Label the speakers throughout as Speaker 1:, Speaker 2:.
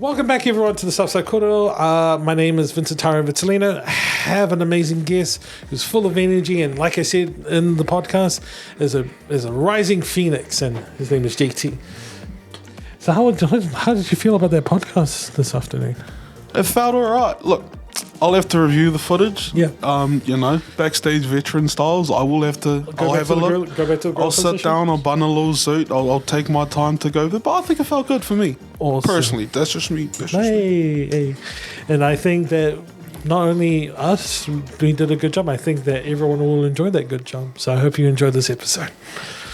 Speaker 1: Welcome back, everyone, to the South Side Kōrero. My name is Ōtara Vizzle. I have an amazing guest who's full of energy, and like I said in the podcast, is a rising phoenix, and his name is JT. So how did you feel about that podcast this afternoon?
Speaker 2: It felt all right. Look, I'll have to review the footage.
Speaker 1: Yeah.
Speaker 2: Backstage veteran styles. I will have to. I'll have a look.
Speaker 1: Go back to the grill
Speaker 2: I'll sit
Speaker 1: position.
Speaker 2: down. I'll bun a little suit. I'll take my time to go there. But I think it felt good for me.
Speaker 1: Awesome.
Speaker 2: Personally, that's just me.
Speaker 1: Hey. And I think that not only us, we did a good job. I think that everyone will enjoy that good job. So I hope you enjoy this episode.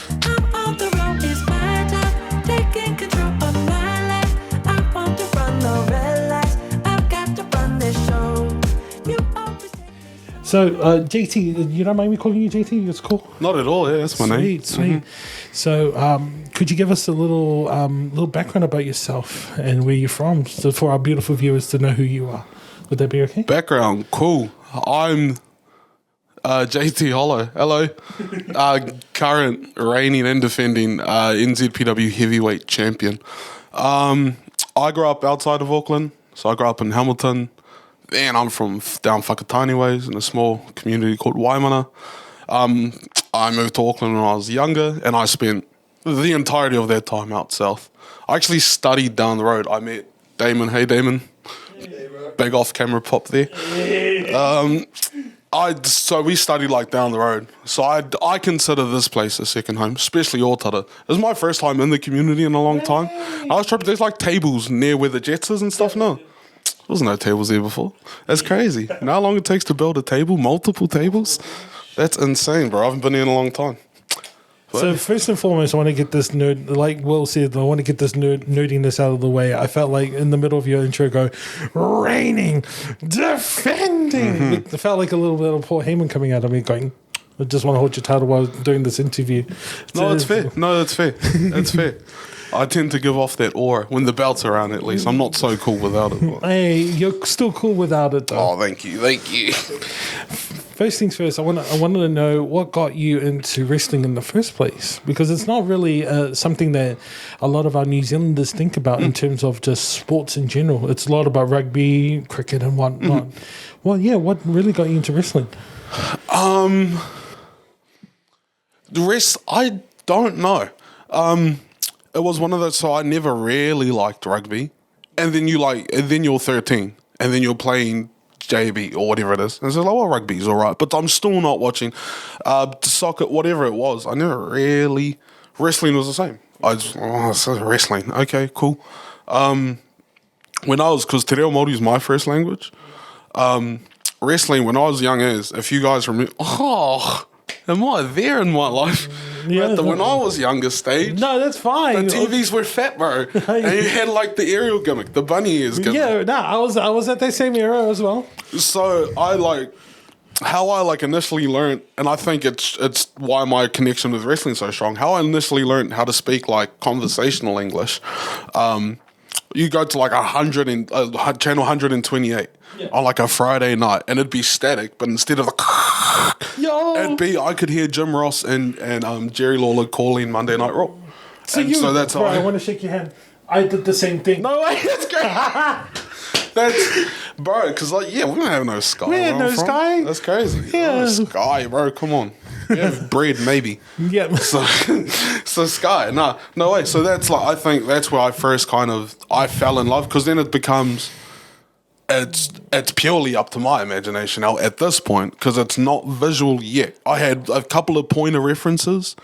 Speaker 3: I'm on the road, it's my time, taking control of my life. I want to run the red lights, I've got to run this show. You always take
Speaker 1: So JT, you don't mind me calling you JT? It's cool.
Speaker 2: Not at all. Yeah, that's my name.
Speaker 1: Sweet. So, could you give us a little background about yourself and where you're from, so for our beautiful viewers to know who you are? Would that be okay?
Speaker 2: Background, cool. I'm JT Hollow. Hello. Current reigning and defending NZPW Heavyweight Champion. I grew up outside of Auckland, so I grew up in Hamilton. Then I'm from down Whakatane ways in a small community called Waimana. I moved to Auckland when I was younger, and I spent the entirety of that time out south. I actually studied down the road. I met Damon. Hey, Damon. Big off-camera pop there. So we studied like down the road. So I consider this place a second home, especially Ōtara. It was my first time in the community in a long time. I was tripping. There's like tables near where the Jets is and stuff now. There was no tables there before. That's crazy. You know how long it takes to build a table? Multiple tables? That's insane, bro. I haven't been here in a long time. But
Speaker 1: So first and foremost, I want to get this nerd, like Will said, I want to get this nerdiness out of the way. I felt like in the middle of your intro, go reigning, defending. It felt like a little bit of Paul Heyman coming out of me, going, I just want to hold your title while doing this interview.
Speaker 2: No, it's fair. No, that's fair. That's fair. I tend to give off that aura when the belt's around, at least. I'm not so cool without it.
Speaker 1: Hey, you're still cool without it, though.
Speaker 2: Oh, thank you. Thank you.
Speaker 1: First things first, I wanted to know what got you into wrestling in the first place, because it's not really something that a lot of our New Zealanders think about in terms of just sports in general. It's a lot about rugby, cricket, and whatnot. Well, yeah, what really got you into wrestling?
Speaker 2: The rest, I don't know. It was one of those, so I never really liked rugby. And then you're 13, and then you're playing JB or whatever it is. And it's like, well, rugby's all right. But I'm still not watching soccer, whatever it was. I never really, wrestling was the same. I just, it's wrestling. Okay, cool. Because Te Reo Māori is my first language. Wrestling, when I was young if you guys remember, am I there in my life?
Speaker 1: Yeah,
Speaker 2: When I was younger stage,
Speaker 1: No, that's fine.
Speaker 2: the TVs were fat, bro. And you had like the aerial gimmick, the bunny ears gimmick.
Speaker 1: Yeah, no, I was at that same era as well.
Speaker 2: So how I initially learned, and I think it's why my connection with wrestling is so strong. How I initially learned how to speak like conversational English. You go to like channel 128 on like a Friday night, and it'd be static, but instead of I could hear Jim Ross and Jerry Lawler calling Monday Night Raw. So that's
Speaker 1: bro,
Speaker 2: how
Speaker 1: I want to shake your hand. I did the same thing.
Speaker 2: No way, that's great. That's bro, because we don't have no Sky.
Speaker 1: We had
Speaker 2: where
Speaker 1: no
Speaker 2: I'm from.
Speaker 1: Sky.
Speaker 2: That's crazy.
Speaker 1: Yeah.
Speaker 2: Oh, Sky, bro, come on. We have bread, maybe.
Speaker 1: Yeah.
Speaker 2: So Sky, no way. So that's I think that's where I first I fell in love, because then it becomes it's purely up to my imagination now at this point, because it's not visual yet. I had a couple of pointer references,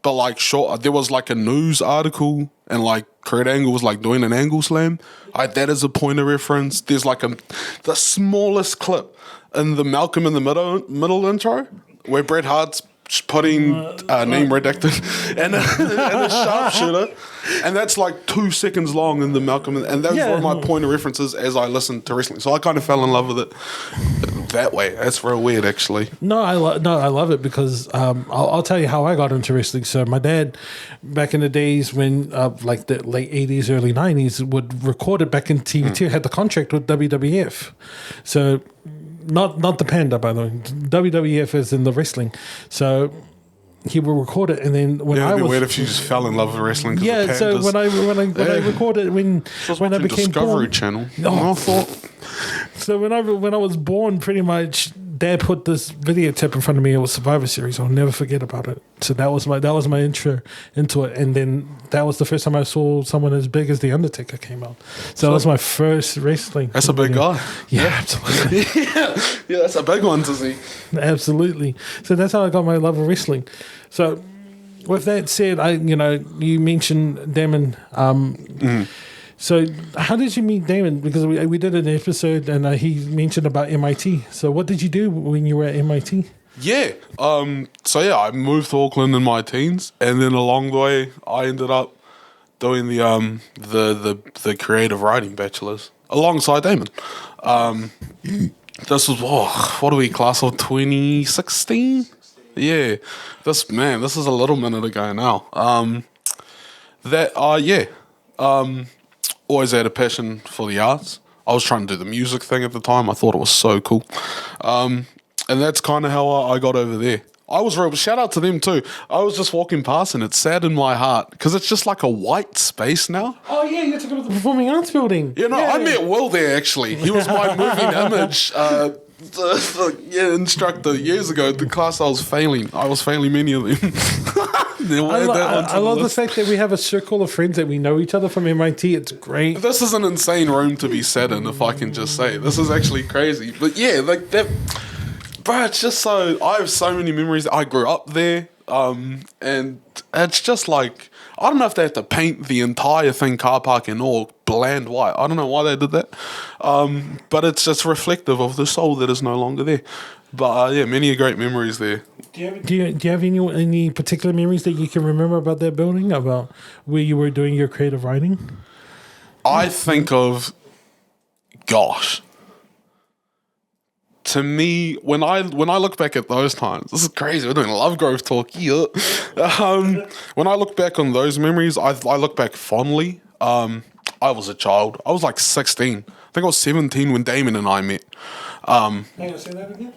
Speaker 2: but there was like a news article, and like Kurt Angle was like doing an angle slam. That is a pointer reference. There's like the smallest clip in the Malcolm in the middle intro where Bret Hart's putting name redacted and a sharpshooter, and that's like 2 seconds long in the Malcolm, and that's one of my point of references as I listened to wrestling. So I kind of fell in love with it that way. That's real weird, actually.
Speaker 1: I love it, because I'll tell you how I got into wrestling. So my dad, back in the days when like the late 80s, early 90s, would record it back in TV2, had the contract with WWF. So not the Panda, by the way. WWF is in the wrestling. So he will record it, and then when
Speaker 2: Yeah,
Speaker 1: I
Speaker 2: it'd be
Speaker 1: was
Speaker 2: weird if you just fell in love with wrestling. 'Cause
Speaker 1: yeah,
Speaker 2: of
Speaker 1: so
Speaker 2: pandas.
Speaker 1: when I recorded when I became
Speaker 2: Discovery
Speaker 1: born,
Speaker 2: Channel.
Speaker 1: Oh.
Speaker 2: I thought
Speaker 1: so when I was born, pretty much Dad put this video tape in front of me. It was Survivor Series. I'll never forget about it. So that was my intro into it, and then that was the first time I saw someone as big as the Undertaker came out. So that was my first wrestling.
Speaker 2: that's a big
Speaker 1: video.
Speaker 2: guy.
Speaker 1: Yeah, absolutely.
Speaker 2: Yeah, that's a big one to see.
Speaker 1: Absolutely. So that's how I got my love of wrestling. So with that said, you mentioned Damon. So how did you meet Damon? Because we did an episode and he mentioned about MIT. So what did you do when you were at MIT?
Speaker 2: Yeah. I moved to Auckland in my teens, and then along the way, I ended up doing the creative writing bachelor's alongside Damon. This was what do we class of 2016? Yeah. This is a little minute ago now. Always had a passion for the arts. I was trying to do the music thing at the time. I thought it was so cool. And that's kind of how I got over there. Shout out to them too. I was just walking past and it saddened my heart because it's just like a white space now.
Speaker 1: Oh yeah, you're talking about the Performing Arts Building.
Speaker 2: I met Will there actually. He was my moving image instructor years ago. The class I was failing many of them.
Speaker 1: I love the fact that we have a circle of friends that we know each other from MIT. It's great.
Speaker 2: This is an insane room to be sat in, if I can just say. This is actually crazy. But yeah, like that. Bro, it's just so. I have so many memories. I grew up there, and it's just like I don't know if they have to paint the entire thing car parking or bland white. I don't know why they did that, but it's just reflective of the soul that is no longer there. But many great memories there.
Speaker 1: Do you have any particular memories that you can remember about that building, about where you were doing your creative writing?
Speaker 2: I think of, gosh. To me, when I look back at those times, this is crazy. We're doing Love Grove talk here. When I look back on those memories, I look back fondly. I was a child. I was like 16. I think I was 17 when Damon and I met.
Speaker 1: Hang on, say that again?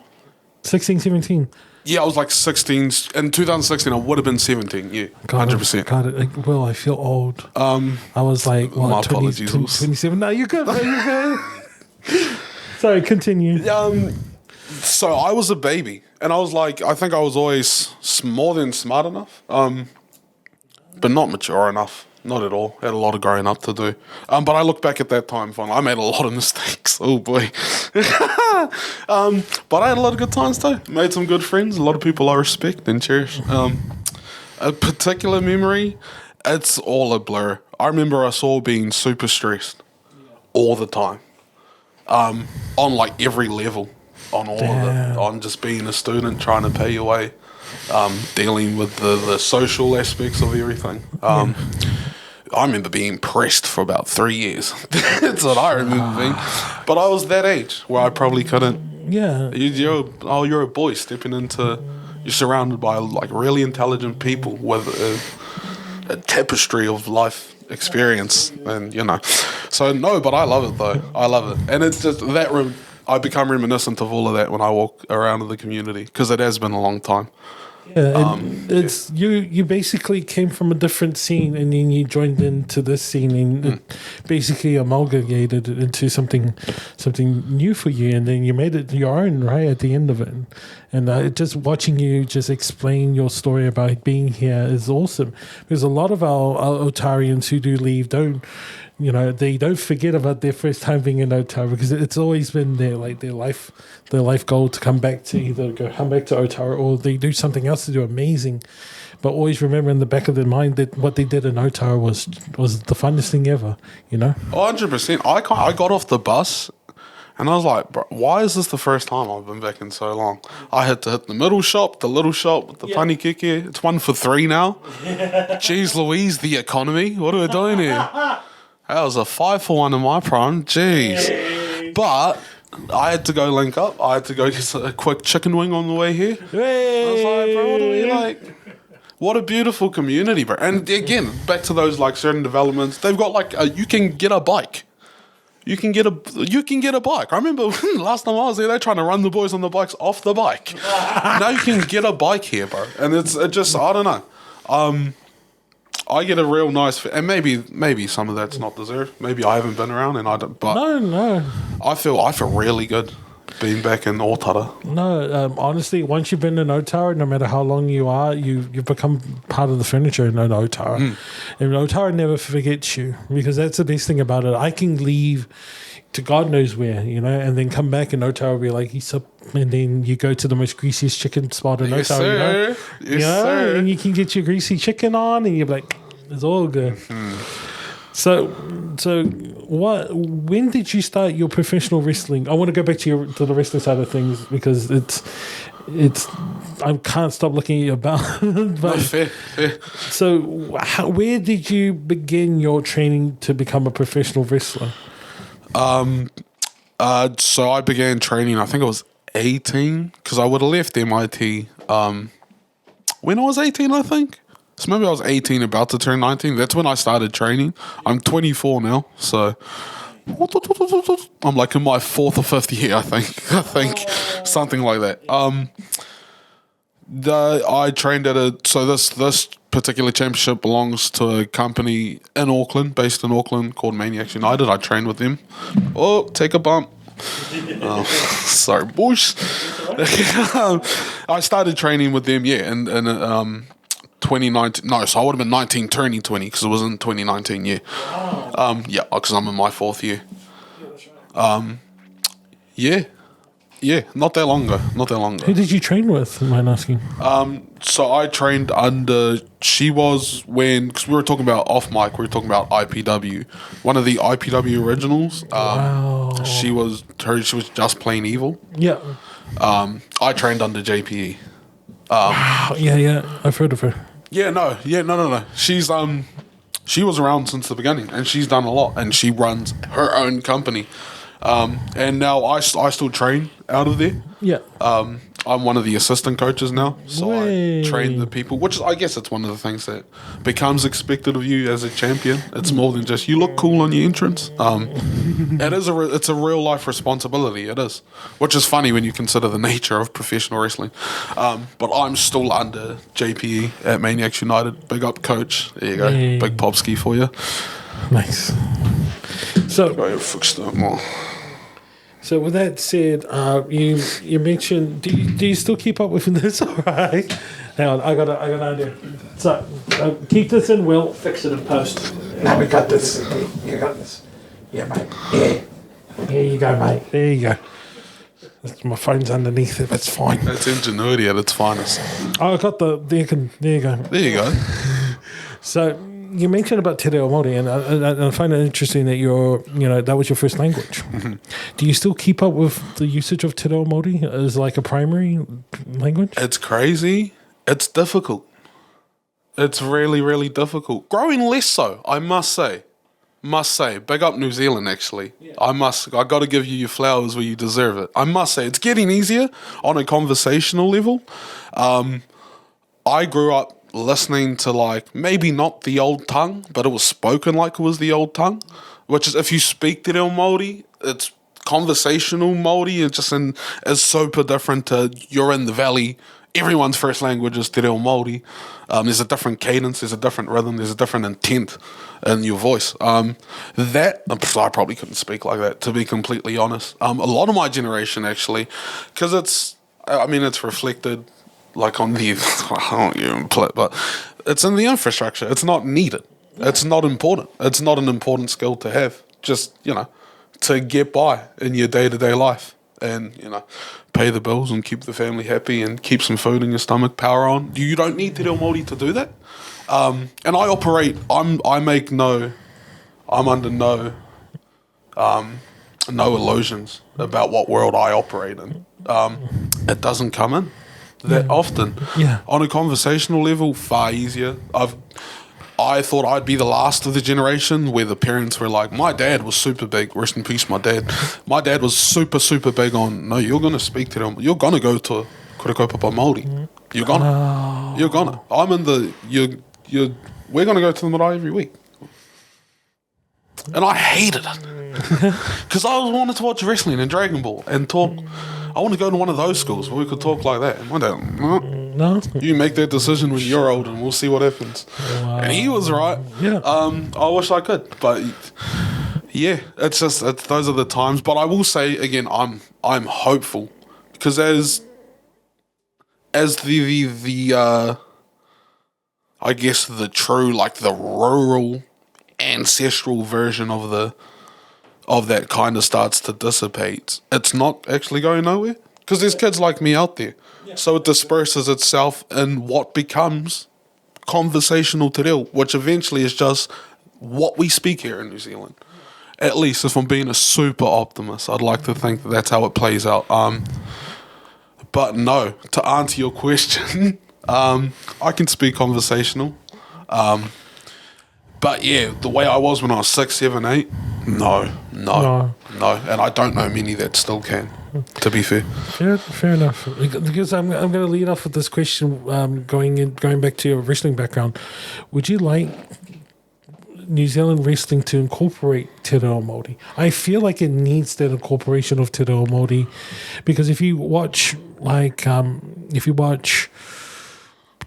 Speaker 1: 16, 17.
Speaker 2: Yeah, I was like 16. In 2016, I would have been 17. Yeah, 100%.
Speaker 1: Got it. Well, I feel old. I was like,
Speaker 2: my apologies.
Speaker 1: 27. No, you're good. You're good. Sorry, continue.
Speaker 2: So I was a baby, and I was like, I think I was always more than smart enough, but not mature enough. Not at all. Had a lot of growing up to do. But I look back at that time, I made a lot of mistakes. Oh boy. But I had a lot of good times too. Made some good friends. A lot of people I respect and cherish. A particular memory, it's all a blur. I remember us all being super stressed all the time. On like every level, on all of it, on just being a student, trying to pay your way, dealing with the social aspects of everything. I remember being pressed for about 3 years. That's what I remember being. But I was that age where I probably couldn't.
Speaker 1: Yeah.
Speaker 2: You're a boy stepping into. You're surrounded by like really intelligent people with a tapestry of life experience, and so no, but I love it though. I love it, and it's just that I become reminiscent of all of that when I walk around in the community because it has been a long time.
Speaker 1: Yeah, it's you basically came from a different scene and then you joined into this scene and it basically amalgamated it into something new for you, and then you made it your own right at the end of it. And just watching you just explain your story about being here is awesome, because a lot of our Otarians who do leave they don't forget about their first time being in Ōtara, because it's always been their life goal to come back to Ōtara, or they do something else to do amazing, but always remember in the back of their mind that what they did in Ōtara was the funnest thing ever.
Speaker 2: 100%. I got off the bus and I was like, bro, why is this the first time I've been back in so long? I had to hit the little shop with the punny kick here. It's 1 for 3 now. Jeez Louise, the economy. What are we doing here? That was a 5 for 1 in my prime. Jeez. But I had to go link up. I had to go get a quick chicken wing on the way here. I was like, bro, what are we like? What a beautiful community, bro. And again, back to those like certain developments. They've got like you can get a bike. you can get a bike. I remember last time I was there, they're trying to run the boys on the bikes off the bike. Now you can get a bike here, bro. And it just, I don't know. I get a real nice, and maybe some of that's not deserved. Maybe I haven't been around, and I don't. But
Speaker 1: No.
Speaker 2: I feel really good being back in Ōtara.
Speaker 1: No, honestly, once you've been in Ōtara, no matter how long you are, you've become part of the furniture in Ōtara. And Ōtara never forgets you, because that's the best thing about it. I can leave to God knows where, and then come back and Ōtara will be like, he's up, and then you go to the most greasiest chicken spot in
Speaker 2: Yes,
Speaker 1: Ōtara,
Speaker 2: sir. Yes, sir.
Speaker 1: and you can get your greasy chicken on, and you're like, it's all good. So when did you start your professional wrestling? I want to go back to the wrestling side of things, because it's I can't stop looking at your belt. But,
Speaker 2: Fair.
Speaker 1: so where did you begin your training to become a professional wrestler?
Speaker 2: So I began training, I think I was 18, because I would have left MIT when I was 18, I think. So maybe I was 18, about to turn 19. That's when I started training. I'm 24 now, so I'm like in my 4th or 5th year, I think, something like that. I trained at so this particular championship belongs to a company in Auckland, based in Auckland, called Maniacs United. I trained with them. Oh, take a bump. Sorry, boys. I started training with them, and 2019. No, so I would have been 19 turning 20, because it was in 2019. Yeah, because I'm in my 4th year. Not that long ago.
Speaker 1: Who did you train with, am I asking?
Speaker 2: So I trained under. She was because we were talking about off mic. We were talking about IPW, one of the IPW originals.
Speaker 1: Wow.
Speaker 2: She was just plain evil.
Speaker 1: Yeah.
Speaker 2: I trained under JPE.
Speaker 1: Yeah, I've heard of her.
Speaker 2: No. She's she was around since the beginning, and she's done a lot, and she runs her own company. And now I still train out of there.
Speaker 1: Yeah.
Speaker 2: I'm one of the assistant coaches now, so
Speaker 1: Way.
Speaker 2: I train the people, which is, I guess, it's one of the things that becomes expected of you as a champion. It's more than just you look cool on your entrance. It's a real life responsibility. It is, which is funny when you consider the nature of professional wrestling. But I'm still under JPE at Maniacs United. Big up, coach. There you go,
Speaker 1: Hey.
Speaker 2: big popski for you.
Speaker 1: Nice. So,
Speaker 2: Go fix that more.
Speaker 1: So with that said, you mentioned, do you still keep up with this? All right. Hang on, I got an idea. So keep this in. We'll fix it in post. Now we got this. You got this. Yeah, mate. Yeah. There you go, mate. There you go. My phone's underneath it. That's fine.
Speaker 2: That's ingenuity at its finest.
Speaker 1: Oh, I got there you go.
Speaker 2: There you go.
Speaker 1: So you mentioned about Te Reo Māori, and I find it interesting that that was your first language.
Speaker 2: Mm-hmm.
Speaker 1: Do you still keep up with the usage of Te Reo Māori as like a primary language?
Speaker 2: It's crazy. It's difficult. It's really, really difficult. Growing less so, I must say. Big up New Zealand, actually. Yeah. I got to give you your flowers where you deserve it. I must say, it's getting easier on a conversational level. I grew up listening to, like, maybe not the old tongue, but it was spoken like it was the old tongue, which is, if you speak Te Reo Māori, it's conversational Māori. It's just is super different to you're in the valley. Everyone's first language is Te Reo Māori. There's a different cadence, there's a different rhythm, there's a different intent in your voice. I probably couldn't speak like that, to be completely honest. A lot of my generation, actually, because it's reflected like on the, I don't even play it, but it's in the infrastructure. It's not needed. It's not important. It's not an important skill to have. Just, to get by in your day-to-day life and, pay the bills and keep the family happy and keep some food in your stomach, power on. You don't need Te Reo Māori to do that. And I operate, I'm under no illusions about what world I operate in. It doesn't come in that often.
Speaker 1: Yeah.
Speaker 2: On a conversational level, far easier. I thought I'd be the last of the generation where the parents were like, my dad was super big, rest in peace my dad. My dad was super, super big on, no, you're going to speak to them. You're going to go to Kurekaupapa Māori. You're going to. You're going to. I'm in the, we're going to go to the marae every week. And I hated it. Because I wanted to watch wrestling and Dragon Ball and talk. I want to go to one of those schools where we could talk like that. And one day,
Speaker 1: No?
Speaker 2: you make that decision when you're old, and we'll see what happens.
Speaker 1: Wow.
Speaker 2: And he was right.
Speaker 1: Yeah.
Speaker 2: I wish I could, but yeah, it's those are the times. But I will say again, I'm hopeful because as the I guess the true, like the rural ancestral version of that kind of starts to dissipate, it's not actually going nowhere because there's kids like me out there. So it disperses itself in what becomes conversational te reo, which eventually is just what we speak here in New Zealand. At least if I'm being a super optimist, I'd like to think that that's how it plays out. But no, to answer your question, I can speak conversational. But yeah, the way I was when I was 6, 7, 8, no. And I don't know many that still can, to be fair.
Speaker 1: Fair enough. Because I'm going to lead off with this question, going back to your wrestling background. Would you like New Zealand wrestling to incorporate te reo Māori? I feel like it needs that incorporation of te reo Māori, because if you watch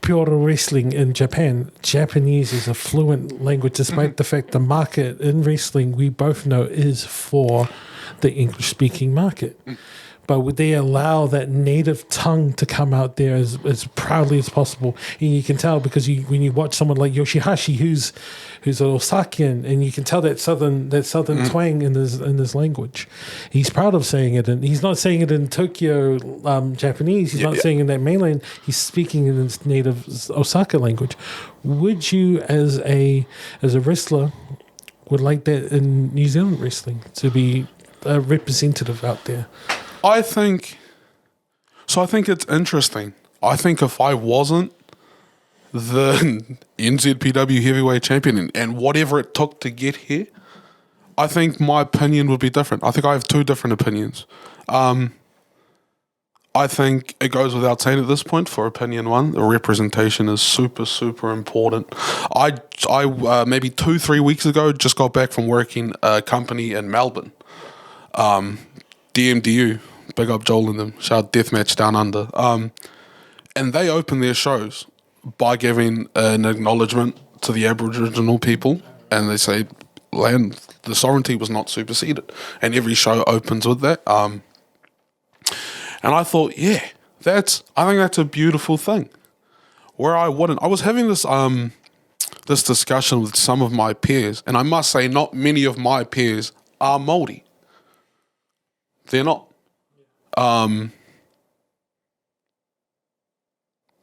Speaker 1: pure wrestling in Japan, Japanese is a fluent language, despite the fact the market in wrestling, we both know, is for the English-speaking market. But would they allow that native tongue to come out there as proudly as possible? And you can tell because when you watch someone like Yoshihashi, who's an Osakian, and you can tell that southern twang in his language. He's proud of saying it, and he's not saying it in Tokyo Japanese. He's not saying it in that mainland. He's speaking in his native Osaka language. Would you, as a wrestler, would like that in New Zealand wrestling to be a representative out there?
Speaker 2: I think it's interesting. I think if I wasn't the NZPW Heavyweight Champion and whatever it took to get here, I think my opinion would be different. I think I have two different opinions. I think it goes without saying at this point, for opinion one, the representation is super, super important. I maybe 2-3 weeks ago just got back from working a company in Melbourne. DMDU, big up Joel and them, shout out Deathmatch Down Under. And they open their shows by giving an acknowledgement to the Aboriginal people, and they say the sovereignty was not superseded. And every show opens with that. And I thought, I think that's a beautiful thing. Where I was having this this discussion with some of my peers, and I must say not many of my peers are Māori. They're not.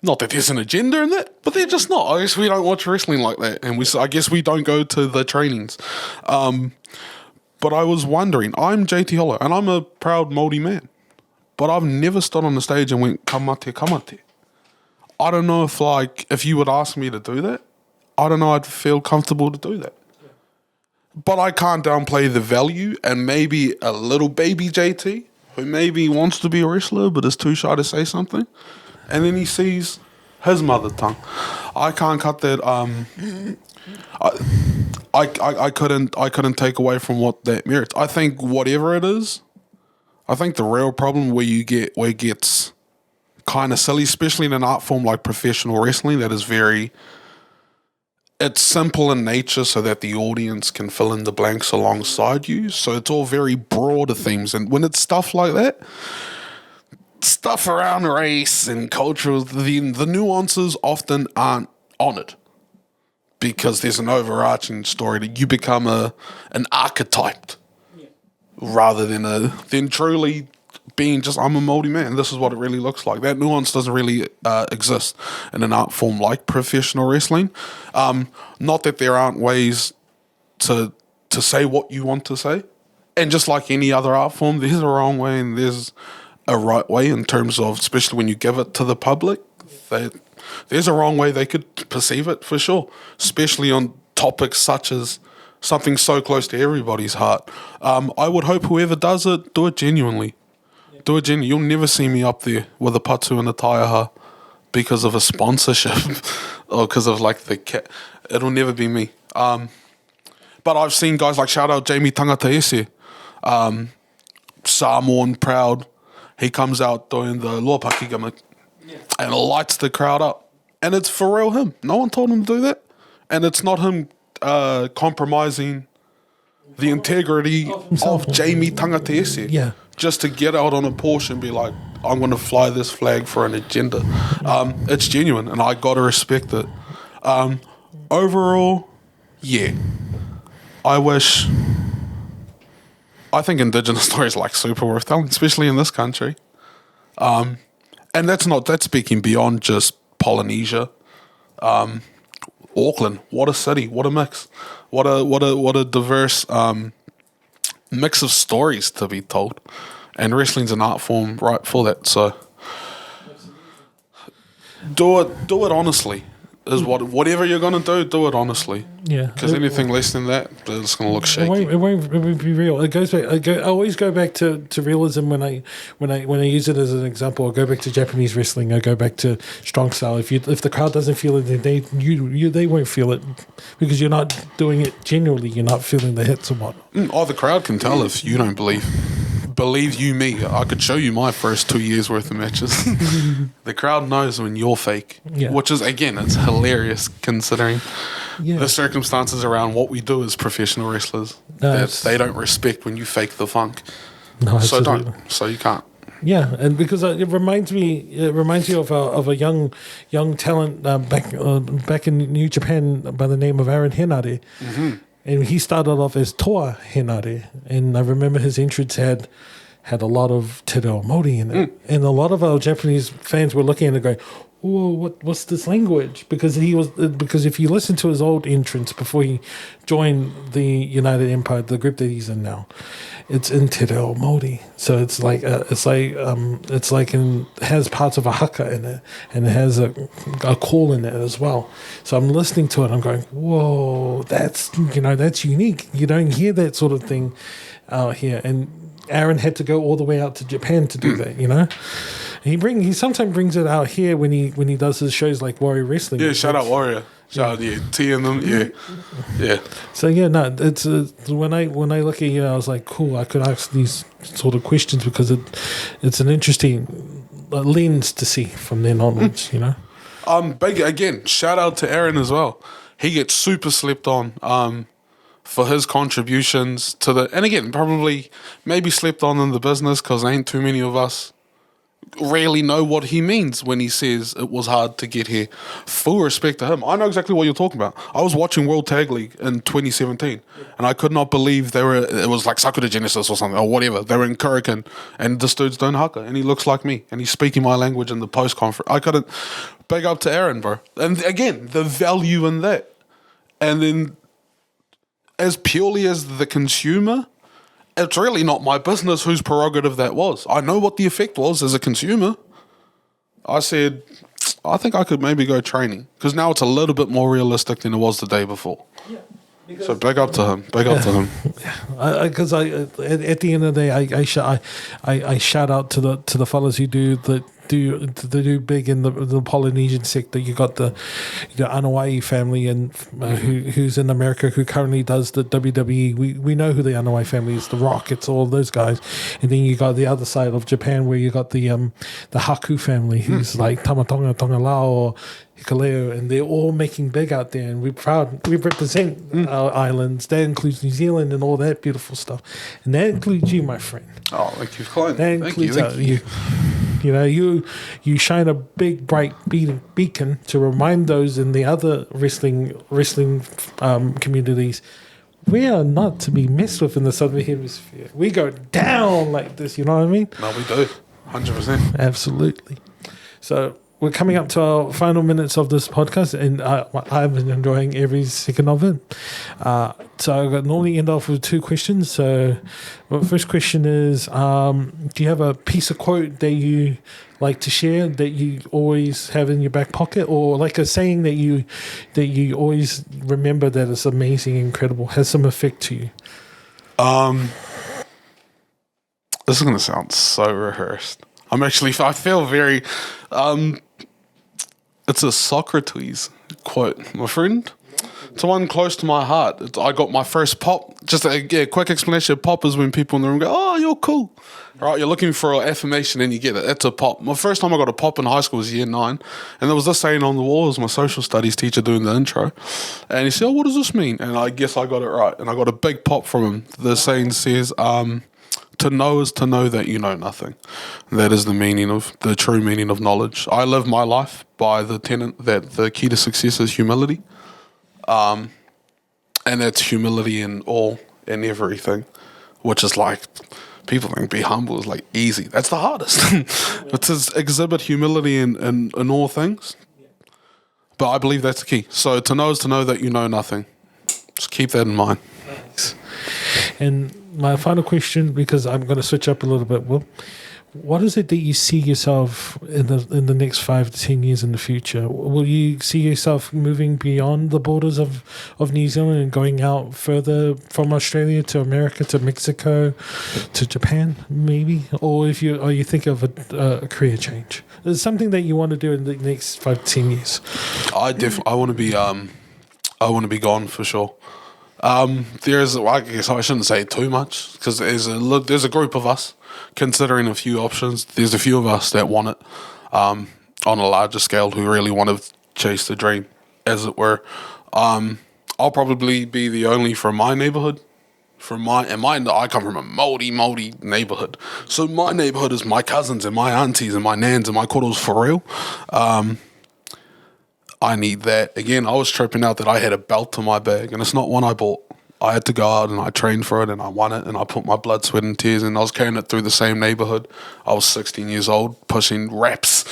Speaker 2: Not that there's an agenda in that, but they're just not. I guess we don't watch wrestling like that, and I guess we don't go to the trainings. But I was wondering, I'm JT Hollow, and I'm a proud Māori man, but I've never stood on the stage and went, kamate, kamate. I don't know if you would ask me to do that, I don't know I'd feel comfortable to do that. But I can't downplay the value, and maybe a little baby JT who maybe wants to be a wrestler but is too shy to say something, and then he sees his mother tongue. I can't cut that. I couldn't take away from what that merits. I think whatever it is, I think the real problem where it gets kind of silly, especially in an art form like professional wrestling, that is it's simple in nature so that the audience can fill in the blanks alongside you. So it's all very broader themes. And when it's stuff like that, stuff around race and culture, the nuances often aren't honoured because there's an overarching story that you become an archetype rather than truly being just, I'm a Māori man, this is what it really looks like. That nuance doesn't really exist in an art form like professional wrestling. Not that there aren't ways to say what you want to say. And just like any other art form, there's a wrong way and there's a right way in terms of, especially when you give it to the public, there's a wrong way they could perceive it for sure, especially on topics such as something so close to everybody's heart. I would hope whoever does it, do it genuinely. Do it genuinely. You'll never see me up there with a patu and a taiaha because of a sponsorship or because of like the cat. It'll never be me. But I've seen guys like shout out Jamie Tangata Ese, Samoan proud. He comes out doing the Lopaki gimmick and lights the crowd up. And it's for real him. No one told him to do that. And it's not him compromising the integrity of Jamie Tangata
Speaker 1: Yeah.
Speaker 2: just to get out on a Porsche and be like, I'm going to fly this flag for an agenda. It's genuine, and I got to respect it. Overall, yeah. I think Indigenous stories like super worth telling, especially in this country. And that's speaking beyond just Polynesia. Auckland, what a city, what a mix. What a diverse mix of stories to be told. And wrestling's an art form right for that. So do it honestly. Is whatever you're gonna do it honestly.
Speaker 1: Yeah.
Speaker 2: Because anything less than that, it's gonna look shaky.
Speaker 1: It won't be real. It goes back. I always go back to realism when I use it as an example. I go back to Japanese wrestling. I go back to strong style. If the crowd doesn't feel it, then they won't feel it because you're not doing it genuinely. You're not feeling the hits or what.
Speaker 2: The crowd can tell if you don't believe. Believe you me, I could show you my first 2 years worth of matches. The crowd knows when you're fake, which is, again, it's hilarious considering the circumstances around what we do as professional wrestlers. That they don't respect when you fake the funk.
Speaker 1: No,
Speaker 2: so
Speaker 1: absolutely.
Speaker 2: So you can't.
Speaker 1: Yeah, and because it reminds me of a young talent back in New Japan by the name of Aaron Henare. Mm-hmm. And he started off as Toa Henare, and I remember his entrance had a lot of Te Reo Māori in it, and a lot of our Japanese fans were looking at it going, "Whoa, what's this language?" Because if you listen to his old entrance before he joined the United Empire, the group that he's in now, it's in Te Reo Māori, so it has parts of a haka in it, and it has a call in it as well. So I'm listening to it, I'm going, whoa, that's unique. You don't hear that sort of thing out here. And Aaron had to go all the way out to Japan to do that, He sometimes brings it out here when he does his shows like Warrior Wrestling.
Speaker 2: Yeah, shout out Warrior. Shout out, T and them, yeah.
Speaker 1: So it's when I look at you, I was like, cool. I could ask these sort of questions because it's an interesting lens to see from then onwards,
Speaker 2: Big again. Shout out to Aaron as well. He gets super slept on. For his contributions to and again, probably maybe slept on in the business because ain't too many of us really know what he means when he says it was hard to get here. Full respect to him. I know exactly what you're talking about. I was watching World Tag League in 2017 and it was like Sakura Genesis or something or whatever. They were in Kurikan and this dude's doing haka and he looks like me and he's speaking my language in the post conference. I couldn't big up to Aaron, bro. And again, the value in that. And then as purely as the consumer, it's really not my business whose prerogative that was. I know what the effect was as a consumer. I said, I think I could maybe go training because now it's a little bit more realistic than it was the day before. Yeah, so big up to him.
Speaker 1: Because at the end of the day, I shout out to the fellas who do big in the Polynesian sector. You got the Anawai family and who's in America who currently does the WWE. We know who the Anawai family is. The Rock. It's all those guys. And then you got the other side of Japan where you got the Haku family who's like Tamatonga, Tongalao, or Hikaleo, and they're all making big out there, and we're proud. We represent our islands. That includes New Zealand and all that beautiful stuff, and that includes you, my friend.
Speaker 2: Oh, thank you, Colin.
Speaker 1: That includes you. You shine a big bright beacon to remind those in the other wrestling communities. We are not to be messed with in the Southern Hemisphere. We go down like this. You know what I mean?
Speaker 2: No, we do. 100%.
Speaker 1: Absolutely. So we're coming up to our final minutes of this podcast, and I've been enjoying every second of it. So I normally end off with two questions. So the first question is, do you have a piece of quote that you like to share that you always have in your back pocket, or like a saying that you always remember that is amazing, incredible, has some effect to you?
Speaker 2: This is going to sound so rehearsed. I feel very... it's a Socrates quote, my friend. to one close to my heart. I got my first pop. Just a quick explanation. Pop is when people in the room go, "Oh, you're cool." Right, you're looking for an affirmation and you get it. That's a pop. My first time I got a pop in high school was year 9. And there was this saying on the wall. It was my social studies teacher doing the intro. And he said, "Oh, what does this mean?" And I guess I got it right. And I got a big pop from him. The saying says, to know is to know that you know nothing. That is the true meaning of knowledge. I live my life by the tenet that the key to success is humility. And that's humility in all and everything, which is like, people think be humble is like easy. That's the hardest. But to exhibit humility in all things. But I believe that's the key. So to know is to know that you know nothing. Just keep that in mind.
Speaker 1: Thanks. And my final question, because I'm going to switch up a little bit, Will, what is it that you see yourself in the next 5 to 10 years in the future? Will you see yourself moving beyond the borders of New Zealand and going out further from Australia to America, to Mexico, to Japan, maybe? Or you think of a career change? Is something that you want to do in the next 5 to 10 years?
Speaker 2: I want to be gone for sure. I guess I shouldn't say too much because there's a group of us considering a few options. There's a few of us that want it on a larger scale who really want to chase the dream, as it were. I'll probably be the only from my neighborhood. I come from a Māori neighborhood. So my neighborhood is my cousins and my aunties and my nans and my koros for real. I need that. Again, I was tripping out that I had a belt to my bag, and it's not one I bought. I had to go out and I trained for it and I won it and I put my blood, sweat and tears, and I was carrying it through the same neighborhood. I was 16 years old, pushing reps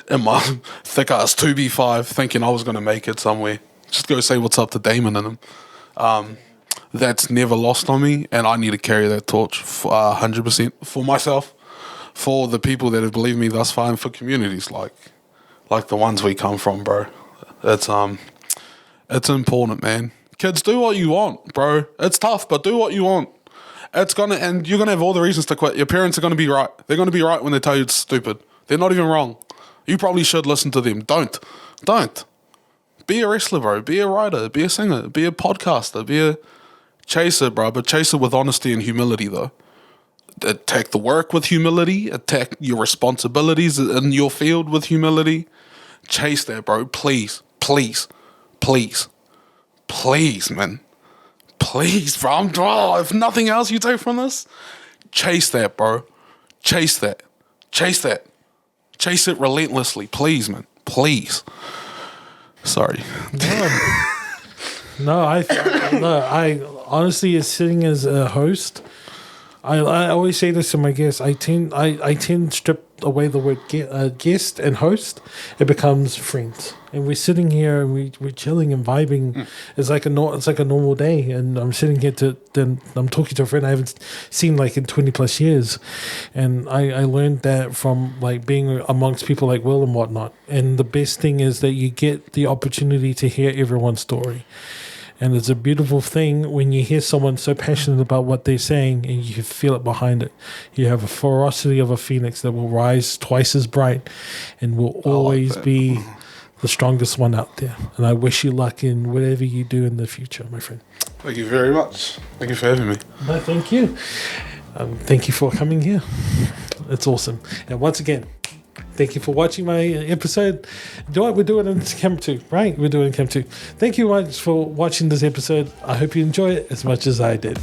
Speaker 2: in my thick-ass 2B5, thinking I was going to make it somewhere. Just go say what's up to Damon and him. That's never lost on me, and I need to carry that torch 100% for myself, for the people that have believed me thus far, and for communities like the ones we come from, bro. It's important, man. Kids, do what you want, bro. It's tough, but do what you want. And you're gonna have all the reasons to quit. Your parents are gonna be right. They're gonna be right when they tell you it's stupid. They're not even wrong. You probably should listen to them. Don't. Be a wrestler, bro. Be a writer. Be a singer. Be a podcaster. Be a chaser, bro. But chase it with honesty and humility, though. Attack the work with humility. Attack your responsibilities in your field with humility. Chase that, bro. Please, man. Please, bro. If nothing else you take from this, chase that, bro. Chase that. Chase it relentlessly. Please, man. Please. Sorry. No, I honestly, as sitting as a host, I always say this to my guests. I tend to strip away the word guest and host. It becomes friends, and we're sitting here and we're chilling and vibing. It's like a normal day, and I'm sitting here I'm talking to a friend I haven't seen like in 20 plus years, and I learned that from like being amongst people like Will and whatnot. And the best thing is that you get the opportunity to hear everyone's story. And it's a beautiful thing when you hear someone so passionate about what they're saying and you feel it behind it. You have a ferocity of a phoenix that will rise twice as bright and will always be the strongest one out there. And I wish you luck in whatever you do in the future, my friend. Thank you very much. Thank you for having me.
Speaker 1: No, thank you. Thank you for coming here. It's awesome. And once again, thank you for watching my episode. You know what? We're doing it in Camp 2, right? We're doing Camp 2. Thank you much for watching this episode. I hope you enjoy it as much as I did.